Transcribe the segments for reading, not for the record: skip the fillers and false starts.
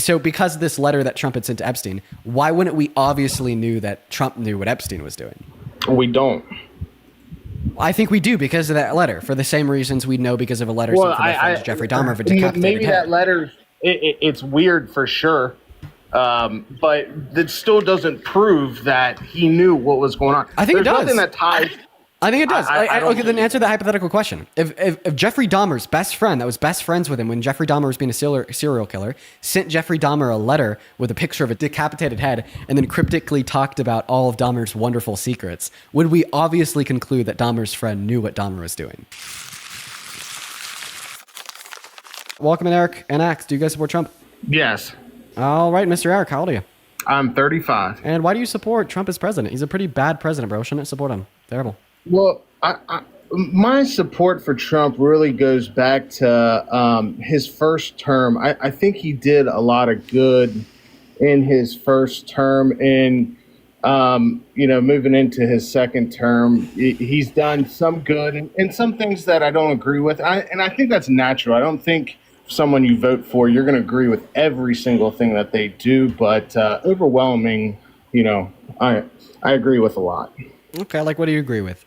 so because of this letter that Trump had sent to Epstein, why wouldn't we obviously knew that Trump knew what Epstein was doing? We don't. I think we do because of that letter, for the same reasons we know because of a letter sent from their friend Jeffrey Dahmer of a decapitated maybe head. that letter, it's weird for sure, but it still doesn't prove that he knew what was going on. I think it does. Nothing that ties. I think it does. Okay, then answer the that. hypothetical question. If Jeffrey Dahmer's best friend, that was best friends with him when Jeffrey Dahmer was being a serial killer, sent Jeffrey Dahmer a letter with a picture of a decapitated head and then cryptically talked about all of Dahmer's wonderful secrets, would we obviously conclude that Dahmer's friend knew what Dahmer was doing? Welcome in, Eric and Axe. Do you guys support Trump? Yes. All right, Mr. Eric, how old are you? I'm 35. And why do you support Trump as president? He's a pretty bad president, bro. Shouldn't support him. Terrible. Well, my support for Trump really goes back to his first term. I think he did a lot of good in his first term, and moving into his second term, he's done some good and some things that I don't agree with. And I think that's natural. I don't think someone you vote for, you're going to agree with every single thing that they do, but overwhelming, I agree with a lot. Okay, like what do you agree with?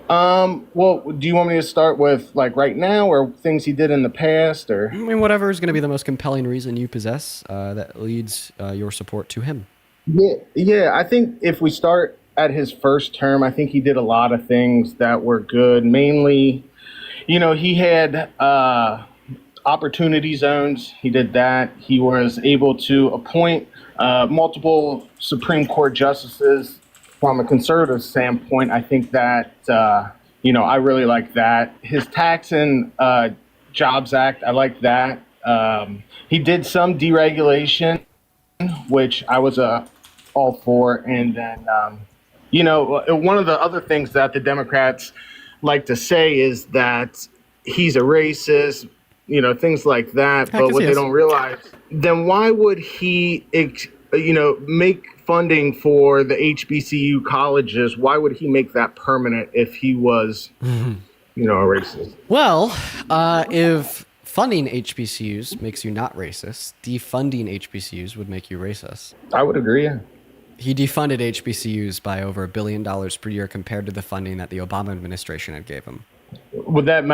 Well, do you want me to start with like right now or things he did in the past, or? I mean, whatever is going to be the most compelling reason you possess that leads your support to him. Yeah. I think if we start at his first term, I think he did a lot of things that were good. Mainly, he had opportunity zones. He did that. He was able to appoint multiple Supreme Court justices. From a conservative standpoint, I think that, I really like that. His Tax and Jobs Act, I like that. He did some deregulation, which I was all for. And then, one of the other things that the Democrats like to say is that he's a racist, things like that. But what they don't realize, then why would he, make funding for the HBCU colleges? Why would he make that permanent if he was, a racist? Well, if funding HBCUs makes you not racist, defunding HBCUs would make you racist. I would agree, yeah. He defunded HBCUs by over $1 billion per year compared to the funding that the Obama administration had gave him. Would that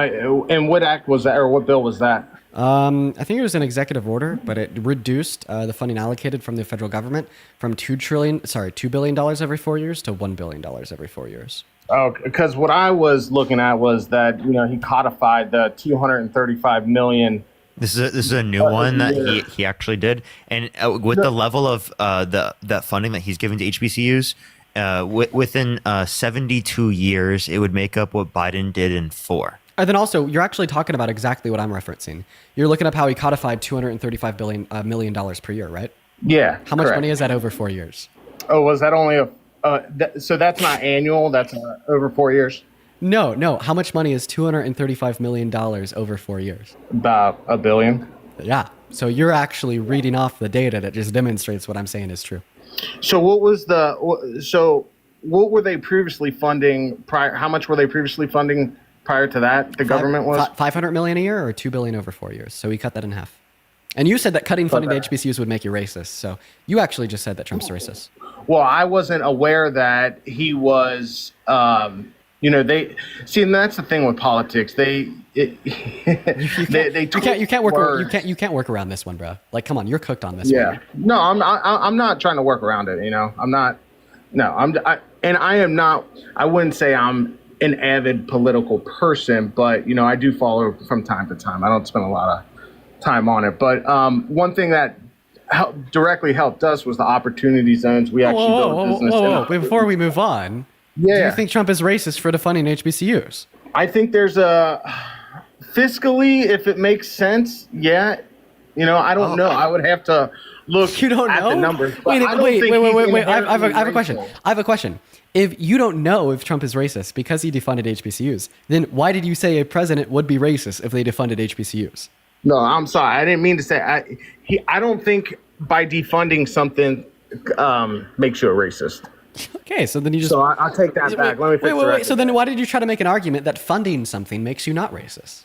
and what act was that, or what bill was that? I think it was an executive order, but it reduced the funding allocated from the federal government from $2 billion every 4 years to $1 billion every 4 years. Oh, because what I was looking at was that he codified the $235 million. This is a new one that he actually did, and with the level of that funding that he's giving to HBCUs. Within 72 years, it would make up what Biden did in 4. And then also, you're actually talking about exactly what I'm referencing. You're looking up how he codified $235 million per year, right? Yeah. How much money is that over 4 years? Oh, was that only so that's not annual? That's over 4 years? No. How much money is $235 million over 4 years? About $1 billion. Yeah. So you're actually reading off the data that just demonstrates what I'm saying is true. So what were they previously funding prior? How much were they previously funding prior to that? The government was $500 million a year or $2 billion over 4 years. So we cut that in half. And you said that cutting funding to HBCUs would make you racist. So you actually just said that Trump's racist. Well, I wasn't aware that he was. They see, and that's the thing with politics. You can't work around this one, bro. Like, come on, you're cooked on this one. Yeah. No, I'm not trying to work around it. I'm not. No, I am not. I wouldn't say I'm an avid political person, but I do follow from time to time. I don't spend a lot of time on it, but one thing that directly helped us was the opportunity zones. We actually built a business. Whoa. Before we move on, do you think Trump is racist for defunding HBCUs? I think there's a fiscally, if it makes sense. Yeah, I don't know. I would have to look. You don't at know the numbers. Wait. I have a question. If you don't know if Trump is racist because he defunded HBCUs, then why did you say a president would be racist if they defunded HBCUs? No, I'm sorry. I didn't mean to say. I don't think by defunding something makes you a racist. Okay, so then you just. So I'll take that back. Let me fix wait. So then why did you try to make an argument that funding something makes you not racist?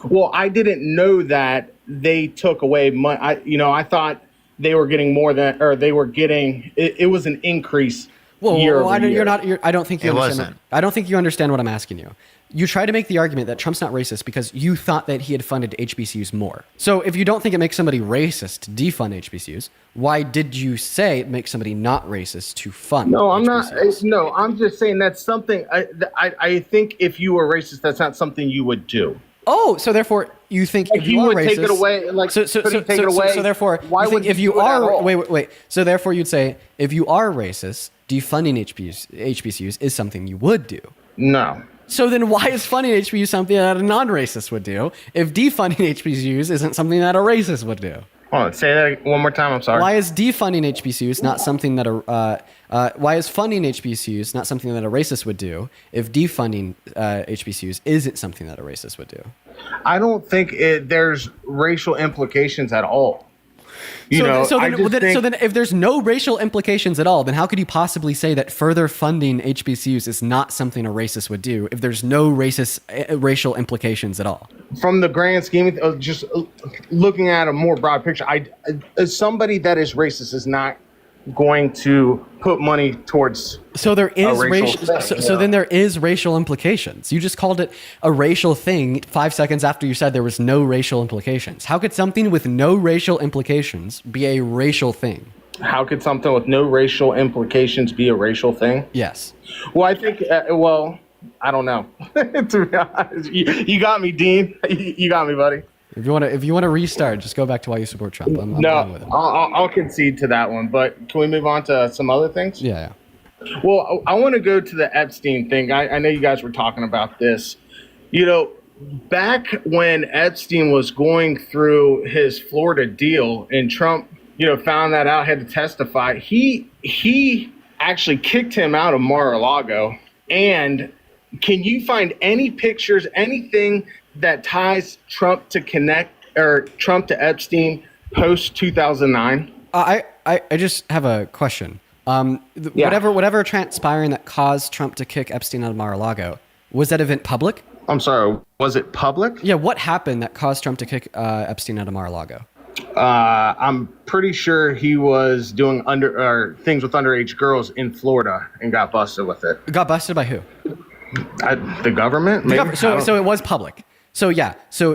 Well, I didn't know that they took away money. I thought they were getting more than, or they were getting, it was an increase. Whoa, year whoa, over you're year. not. I don't think you It understand. wasn't. I don't think you understand what I'm asking you. You try to make the argument that Trump's not racist because you thought that he had funded HBCUs more. So if you don't think it makes somebody racist to defund HBCUs, why did you say it makes somebody not racist to fund? No, I'm not. HBCUs? No, I'm just saying that's something. I think if you were racist, that's not something you would do. Oh, so therefore you think Like if you are would racist, take it away. Like so could he take it away? so therefore, why you think would if you do it at are all? wait. So therefore, you'd say if you are racist, defunding HBCUs is something you would do. No. So then why is funding HBCUs something that a non-racist would do if defunding HBCUs isn't something that a racist would do? Hold on, say that one more time. I'm sorry. Why is defunding HBCUs not something that why is funding HBCUs not something that a racist would do if defunding HBCUs isn't something that a racist would do? I don't think there's racial implications at all. So then if there's no racial implications at all, then how could you possibly say that further funding HBCUs is not something a racist would do if there's no racial implications at all? from the grand scheme of just looking at a more broad picture, as somebody that is racist is not going to put money towards. So there is racial thing, so then there is racial implications. You just called it a racial thing 5 seconds after you said there was no racial implications. How could something with no racial implications be a racial thing? How could something with no racial implications be a racial thing? Yes. Well, I think, I don't know. To be honest, you got me, Dean. You got me, buddy. If you want to restart, just go back to why you support Trump. I'm fine with it. I'll concede to that one. But can we move on to some other things? Yeah. Well, I want to go to the Epstein thing. I know you guys were talking about this. You know, back when Epstein was going through his Florida deal and Trump, found that out, had to testify, he actually kicked him out of Mar-a-Lago. And can you find any pictures, anything that ties Trump to Trump to Epstein post 2009? I just have a question. Whatever transpiring that caused Trump to kick Epstein out of Mar-a-Lago, was that event public? I'm sorry, was it public? Yeah, what happened that caused Trump to kick Epstein out of Mar-a-Lago? I'm pretty sure he was doing things with underage girls in Florida and got busted with it. Got busted by who? The government? Maybe? So it was public. So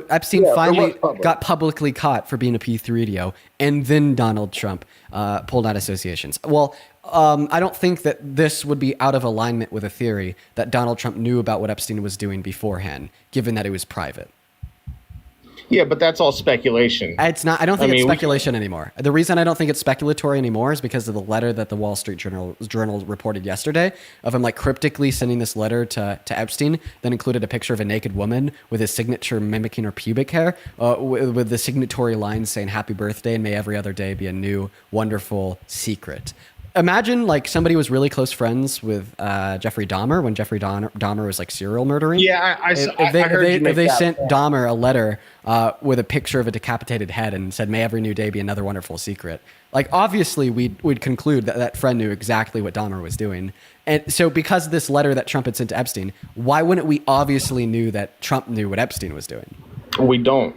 Epstein finally public. got publicly caught for being a P3DO, and then Donald Trump pulled out associations. Well, I don't think that this would be out of alignment with a theory that Donald Trump knew about what Epstein was doing beforehand, given that it was private. Yeah, but that's all speculation. It's not. I don't think it's speculation anymore. The reason I don't think it's speculatory anymore is because of the letter that the Wall Street Journal reported yesterday of him cryptically sending this letter to Epstein, then included a picture of a naked woman with his signature mimicking her pubic hair, with the signatory lines saying "Happy Birthday" and "May every other day be a new wonderful secret." Imagine somebody was really close friends with Jeffrey Dahmer when Jeffrey Dahmer was serial murdering. Yeah, if they sent Dahmer a letter with a picture of a decapitated head and said, "May every new day be another wonderful secret." Obviously we'd conclude that friend knew exactly what Dahmer was doing. And so because of this letter that Trump had sent to Epstein, why wouldn't we obviously knew that Trump knew what Epstein was doing? We don't.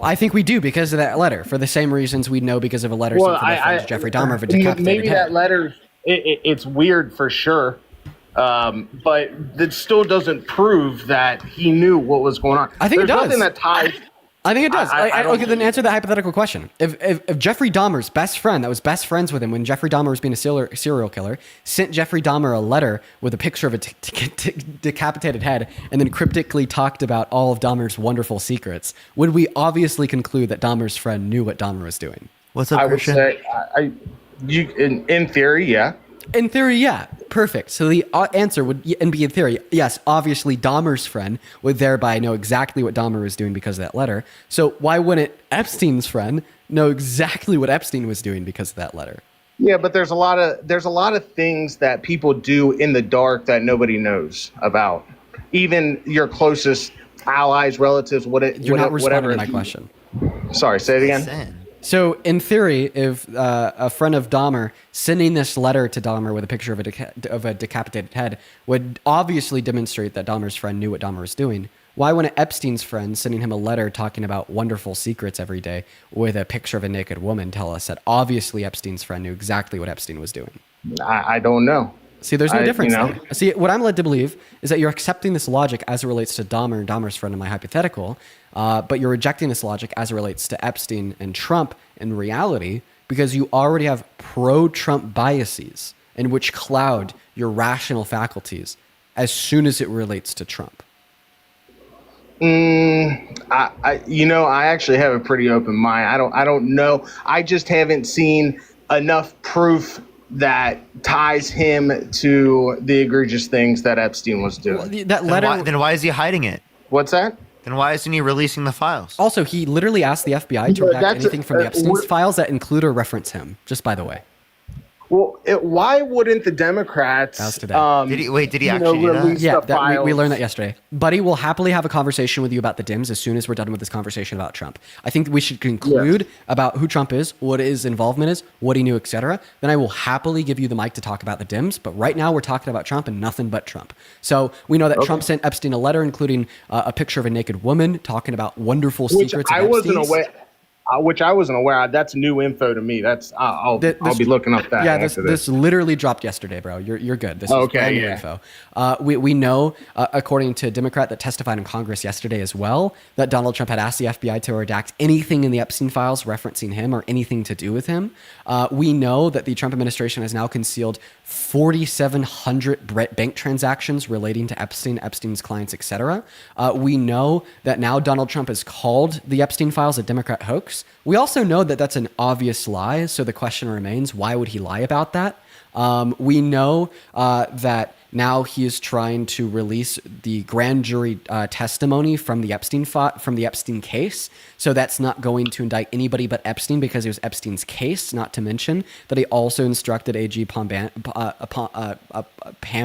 I think we do because of that letter, for the same reasons we know because of a letter sent from their friend Jeffrey Dahmer of a decapitated maybe head. That letter, it's weird for sure, but it still doesn't prove that he knew what was going on. I think it does. There's nothing that ties. I think it does. Okay, then answer the hypothetical question. If Jeffrey Dahmer's best friend, that was best friends with him when Jeffrey Dahmer was being a serial killer, sent Jeffrey Dahmer a letter with a picture of a decapitated head and then cryptically talked about all of Dahmer's wonderful secrets, would we obviously conclude that Dahmer's friend knew what Dahmer was doing? What's up, I would Christian? say, in theory, yeah. In theory, yeah. Perfect. So the answer would be in theory, yes, obviously Dahmer's friend would thereby know exactly what Dahmer was doing because of that letter. So why wouldn't Epstein's friend know exactly what Epstein was doing because of that letter? Yeah, but there's a lot of things that people do in the dark that nobody knows about. Even your closest allies, relatives, You're not responding whatever. to my question. Sorry, say it again. So in theory, if a friend of Dahmer sending this letter to Dahmer with a picture of a decapitated head would obviously demonstrate that Dahmer's friend knew what Dahmer was doing, Why wouldn't Epstein's friend sending him a letter talking about wonderful secrets every day with a picture of a naked woman tell us that obviously Epstein's friend knew exactly what Epstein was doing? I don't know. See, there's no difference there. See, what I'm led to believe is that you're accepting this logic as it relates to Dahmer and Dahmer's friend in my hypothetical, but you're rejecting this logic as it relates to Epstein and Trump in reality because you already have pro-Trump biases in which cloud your rational faculties as soon as it relates to Trump. I actually have a pretty open mind. I don't know. I just haven't seen enough proof that ties him to the egregious things that Epstein was doing. Well, that letter. Then why is he hiding it? What's that? Then why isn't he releasing the files? Also, he literally asked the FBI to redact anything from the Epstein's files that include or reference him, just by the way. Well, why wouldn't the Democrats? Today. Did he actually do that? release Yeah, the files? we learned that yesterday. Buddy will happily have a conversation with you about the Dims as soon as we're done with this conversation about Trump. I think we should conclude about who Trump is, what his involvement is, what he knew, etc. Then I will happily give you the mic to talk about the Dims. But right now we're talking about Trump and nothing but Trump. So we know that Trump sent Epstein a letter, including a picture of a naked woman talking about wonderful secrets. I wasn't aware. Which I wasn't aware of. That's new info to me. That's I'll be looking up that. Yeah, this literally dropped yesterday, bro. You're good. This is brand new info. We know, according to a Democrat that testified in Congress yesterday as well, that Donald Trump had asked the FBI to redact anything in the Epstein files referencing him or anything to do with him. We know that the Trump administration has now concealed 4,700 bank transactions relating to Epstein, Epstein's clients, etc. We know that now Donald Trump has called the Epstein files a Democrat hoax. We also know that that's an obvious lie, so the question remains, why would he lie about that? We know that now he is trying to release the grand jury testimony from the Epstein case. So that's not going to indict anybody but Epstein because it was Epstein's case. Not to mention that he also instructed AG Pam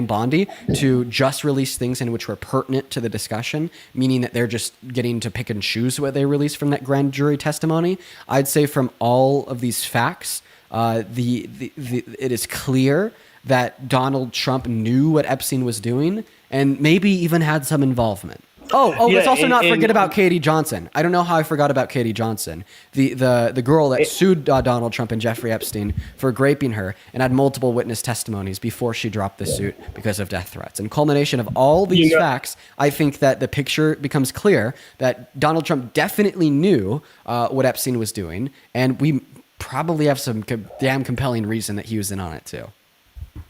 Bondi to just release things in which were pertinent to the discussion, meaning that they're just getting to pick and choose what they release from that grand jury testimony. I'd say from all of these facts, it is clear that Donald Trump knew what Epstein was doing and maybe even had some involvement. Let's also not forget about Katie Johnson. I don't know how I forgot about Katie Johnson, the girl that sued Donald Trump and Jeffrey Epstein for raping her and had multiple witness testimonies before she dropped the suit because of death threats. And culmination of all these facts, I think that the picture becomes clear that Donald Trump definitely knew what Epstein was doing, and we probably have some damn compelling reason that he was in on it too.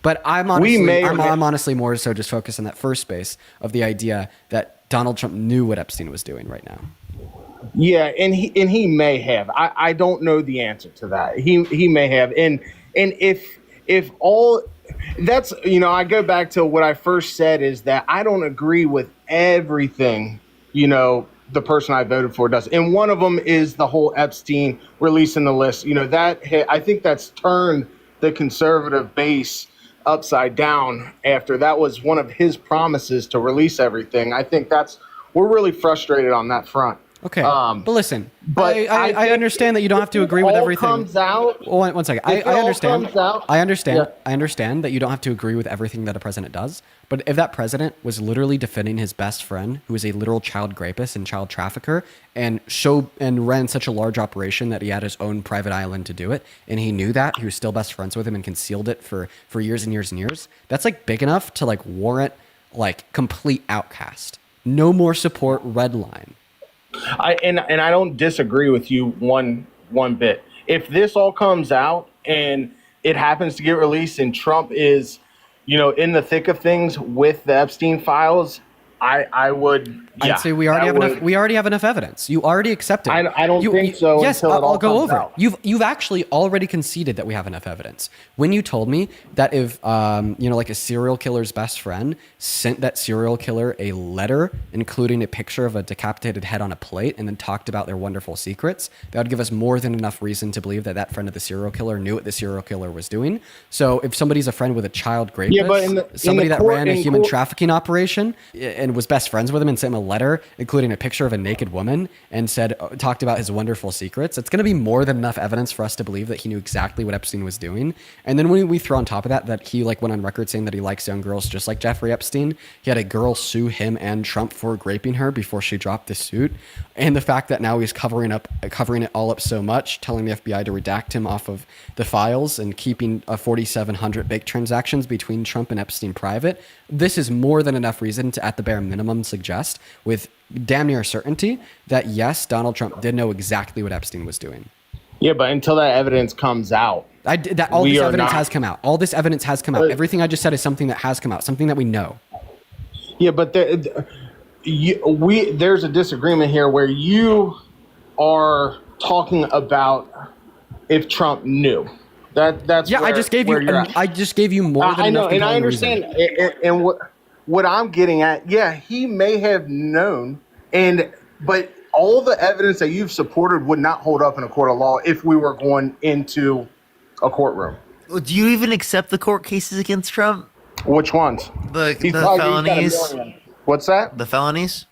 But I'm honestly more so just focused on that first base of the idea that Donald Trump knew what Epstein was doing right now. Yeah, and he may have. I don't know the answer to that. He may have. And if all that's, I go back to what I first said is that I don't agree with everything, the person I voted for does. And one of them is the whole Epstein releasing the list. I think that's turned the conservative base upside down after that was one of his promises to release everything. I think we're really frustrated on that front. Okay, but listen, I understand that you don't have to agree with everything. Comes out, one second. I understand. I understand. Yeah. I understand that you don't have to agree with everything that a president does. But if that president was literally defending his best friend, who is a literal child rapist and child trafficker, and ran such a large operation that he had his own private island to do it, and he knew that he was still best friends with him and concealed it for years and years and years, that's big enough to warrant complete outcast. No more support. Red line. I don't disagree with you one bit. If this all comes out and it happens to get released and Trump is, in the thick of things with the Epstein files, I would. Yeah, I'd say we already have enough. We already have enough evidence. You already accepted. I don't think so. Yes, until I'll go comes over out. it. You've actually already conceded that we have enough evidence. When you told me that if a serial killer's best friend sent that serial killer a letter including a picture of a decapitated head on a plate and then talked about their wonderful secrets, that would give us more than enough reason to believe that friend of the serial killer knew what the serial killer was doing. So if somebody's a friend with a child rapist, somebody that ran a human trafficking operation and was best friends with him and sent him a letter, including a picture of a naked woman, and talked about his wonderful secrets, it's going to be more than enough evidence for us to believe that he knew exactly what Epstein was doing. And then when we throw on top of that he like went on record saying that he likes young girls just like Jeffrey Epstein. He had a girl sue him and Trump for raping her before she dropped the suit. And the fact that now he's covering it all up so much, telling the FBI to redact him off of the files and keeping 4,700 bank transactions between Trump and Epstein private. This is more than enough reason to, at the bare minimum, suggest with damn near certainty that yes, Donald Trump did know exactly what Epstein was doing. Yeah, but until that evidence comes out, all this evidence has come out. All this evidence has come out. Everything I just said is something that has come out, something that we know. Yeah, but there's a disagreement here where you are talking about if Trump knew. That's yeah. Where, I just gave you more than I know, enough. and I understand. And what I'm getting at, yeah, he may have known, but all the evidence that you've supported would not hold up in a court of law if we were going into a courtroom. Do you even accept the court cases against Trump? Which ones? The felonies. What's that? The felonies?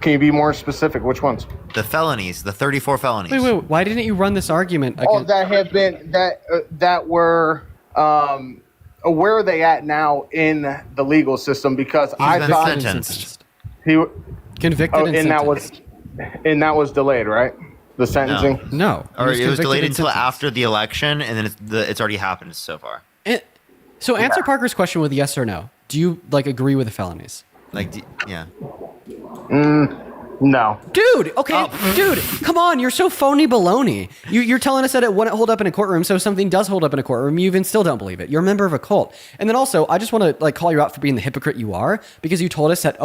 Can you be more specific? Which ones? The felonies, the 34 felonies. Wait. Why didn't you run this argument against? Oh, that have been that were. Where are they at now in the legal system? Because I thought sentenced. he Convicted and sentenced. that was delayed, right? The sentencing. No. Or it was delayed until sentenced. after the election, and then it's already happened so far. So answer Parker's question with yes or no. Do you agree with the felonies? Yeah. No. Dude, okay, dude, come on, you're so phony baloney. You're telling us that it wouldn't hold up in a courtroom, so if something does hold up in a courtroom, you even still don't believe it. You're a member of a cult. And then also, I just want to call you out for being the hypocrite you are, because you told us that,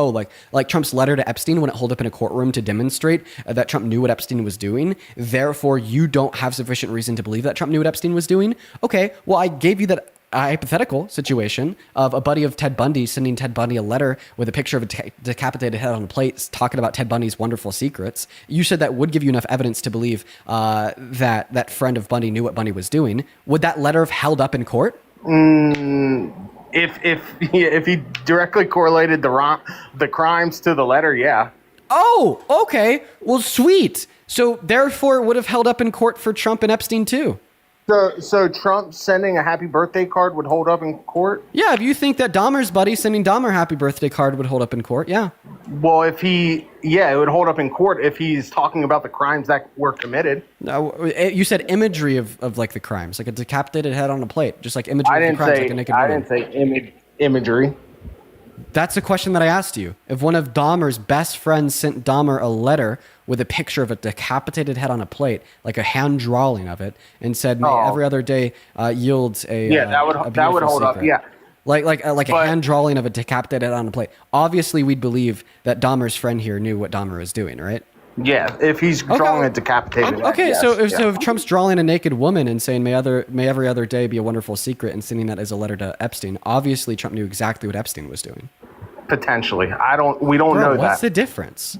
like Trump's letter to Epstein wouldn't hold up in a courtroom to demonstrate that Trump knew what Epstein was doing. Therefore, you don't have sufficient reason to believe that Trump knew what Epstein was doing. Okay, well, I gave you that a hypothetical situation of a buddy of Ted Bundy sending Ted Bundy a letter with a picture of a decapitated head on a plate talking about Ted Bundy's wonderful secrets. You said that would give you enough evidence to believe that friend of Bundy knew what Bundy was doing. Would that letter have held up in court? If he directly correlated the crimes to the letter, yeah. Oh, okay. Well, sweet. So therefore, it would have held up in court for Trump and Epstein too. So Trump sending a happy birthday card would hold up in court? Yeah, if you think that Dahmer's buddy sending Dahmer a happy birthday card would hold up in court, yeah. Well, it would hold up in court if he's talking about the crimes that were committed. No, you said imagery of like the crimes, like a decapitated head on a plate, just like imagery of the crimes, like a naked woman. I didn't say imagery. That's the question that I asked you. If one of Dahmer's best friends sent Dahmer a letter with a picture of a decapitated head on a plate, like a hand drawing of it, and said, "May every other day yields a that would hold secret. up, yeah." Like a hand drawing of a decapitated head on a plate. Obviously, we'd believe that Dahmer's friend here knew what Dahmer was doing, right? Yeah, if he's drawing a decapitated head. Okay, yes, so if Trump's drawing a naked woman and saying, may every other day be a wonderful secret, and sending that as a letter to Epstein, obviously Trump knew exactly what Epstein was doing. Potentially. We don't know that. What's the difference?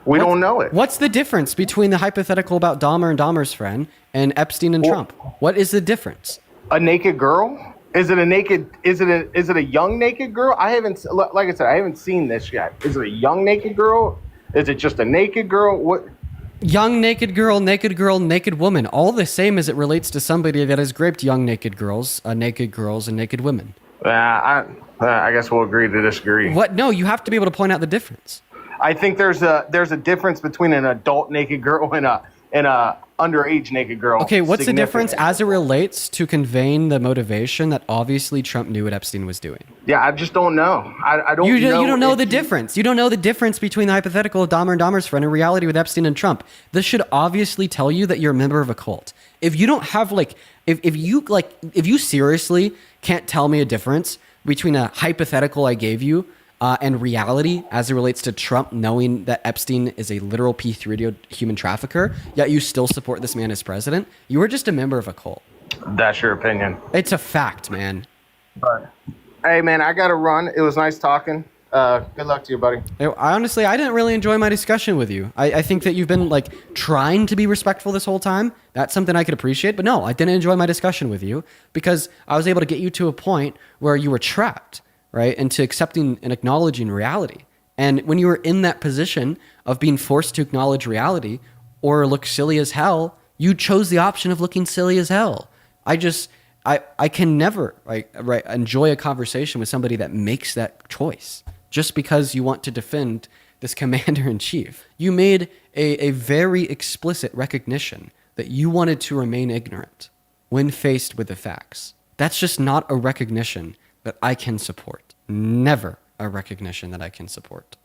We don't know it. What's the difference between the hypothetical about Dahmer and Dahmer's friend and Epstein and Trump? What is the difference? A naked girl? Is it a young naked girl? I haven't seen this yet. Is it a young naked girl? Is it just a naked girl? What? Young naked girl, naked woman. All the same as it relates to somebody that has raped young naked girls, and naked women. I guess we'll agree to disagree. What? No, you have to be able to point out the difference. I think there's a difference between an adult naked girl and a underage naked girl. Okay, what's the difference as it relates to conveying the motivation that obviously Trump knew what Epstein was doing? Yeah, I just don't know. I don't know. You don't know the difference. You don't know the difference between the hypothetical of Dahmer and Dahmer's friend and reality with Epstein and Trump. This should obviously tell you that you're a member of a cult. If you don't have if you seriously can't tell me a difference between a hypothetical I gave you and reality as it relates to Trump knowing that Epstein is a literal P3 human trafficker, yet you still support this man as president, you are just a member of a cult. That's your opinion. It's a fact, man. But, hey, man, I got to run. It was nice talking. Good luck to you, buddy. I didn't really enjoy my discussion with you. I think that you've been trying to be respectful this whole time. That's something I could appreciate. But no, I didn't enjoy my discussion with you because I was able to get you to a point where you were trapped, right, into accepting and acknowledging reality. And when you were in that position of being forced to acknowledge reality or look silly as hell, you chose the option of looking silly as hell. I can never enjoy a conversation with somebody that makes that choice just because you want to defend this commander in chief. You made a very explicit recognition that you wanted to remain ignorant when faced with the facts. That's just not a recognition that I can support. Never a recognition that I can support.